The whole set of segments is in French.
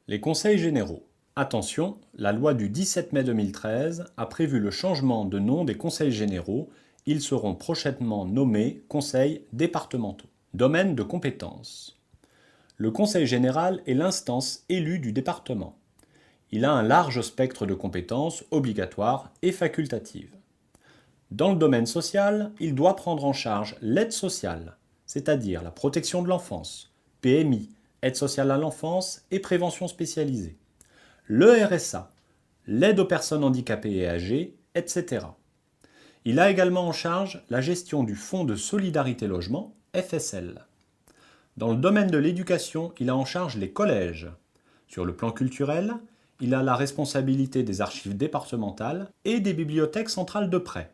Les conseils généraux. Attention, la loi du 17 mai 2013 a prévu le changement de nom des conseils généraux. Ils seront prochainement nommés conseils départementaux. Domaine de compétence. Le conseil général est l'instance élue du département. Il a un large spectre de compétences obligatoires et facultatives. Dans le domaine social, il doit prendre en charge l'aide sociale, c'est-à-dire la protection de l'enfance, PMI, aide sociale à l'enfance et prévention spécialisée, le RSA, l'aide aux personnes handicapées et âgées, etc. Il a également en charge la gestion du Fonds de solidarité logement, FSL. Dans le domaine de l'éducation, il a en charge les collèges. Sur le plan culturel, il a la responsabilité des archives départementales et des bibliothèques centrales de près.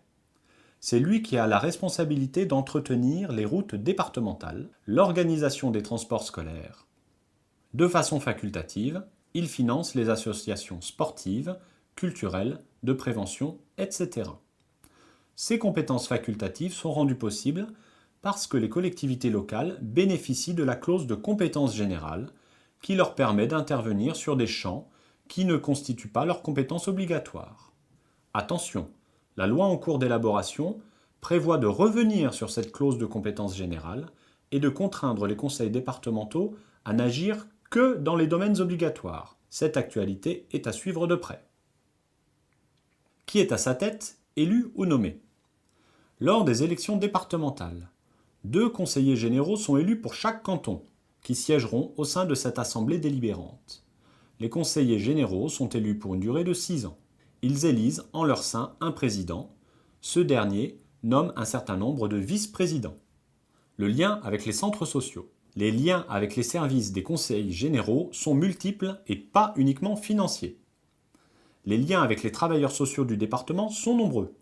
C'est lui qui a la responsabilité d'entretenir les routes départementales, l'organisation des transports scolaires. De façon facultative, il finance les associations sportives, culturelles, de prévention, etc. Ces compétences facultatives sont rendues possibles parce que les collectivités locales bénéficient de la clause de compétence générale qui leur permet d'intervenir sur des champs qui ne constituent pas leurs compétences obligatoires. Attention, la loi en cours d'élaboration prévoit de revenir sur cette clause de compétence générale et de contraindre les conseils départementaux à n'agir que dans les domaines obligatoires. Cette actualité est à suivre de près. Qui est à sa tête, élu ou nommé? Lors des élections départementales, 2 conseillers généraux sont élus pour chaque canton, qui siégeront au sein de cette assemblée délibérante. Les conseillers généraux sont élus pour une durée de 6 ans. Ils élisent en leur sein un président. Ce dernier nomme un certain nombre de vice-présidents. Le lien avec les centres sociaux. Les liens avec les services des conseils généraux sont multiples et pas uniquement financiers. Les liens avec les travailleurs sociaux du département sont nombreux.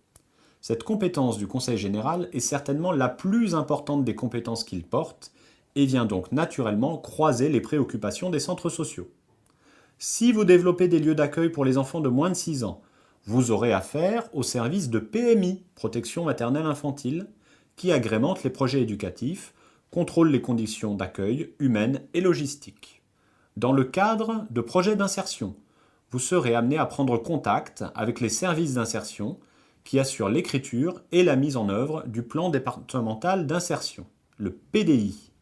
Cette compétence du conseil général est certainement la plus importante des compétences qu'il porte et vient donc naturellement croiser les préoccupations des centres sociaux. Si vous développez des lieux d'accueil pour les enfants de moins de 6 ans, vous aurez affaire au service de PMI, protection maternelle infantile, qui agrémente les projets éducatifs, contrôle les conditions d'accueil humaines et logistiques. Dans le cadre de projets d'insertion, vous serez amené à prendre contact avec les services d'insertion qui assurent l'écriture et la mise en œuvre du plan départemental d'insertion, le PDI.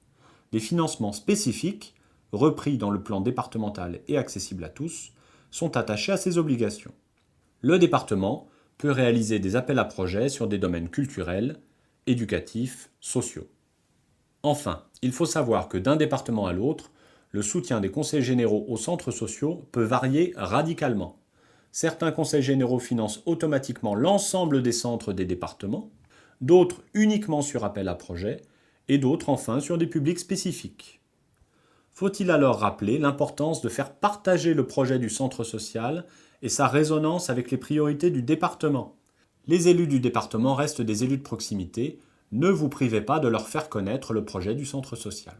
Des financements spécifiques, repris dans le plan départemental et accessibles à tous, sont attachés à ces obligations. Le département peut réaliser des appels à projets sur des domaines culturels, éducatifs, sociaux. Enfin, il faut savoir que d'un département à l'autre, le soutien des conseils généraux aux centres sociaux peut varier radicalement. Certains conseils généraux financent automatiquement l'ensemble des centres des départements, d'autres uniquement sur appel à projets, et d'autres enfin sur des publics spécifiques. Faut-il alors rappeler l'importance de faire partager le projet du centre social et sa résonance avec les priorités du département? Les élus du département restent des élus de proximité, ne vous privez pas de leur faire connaître le projet du centre social.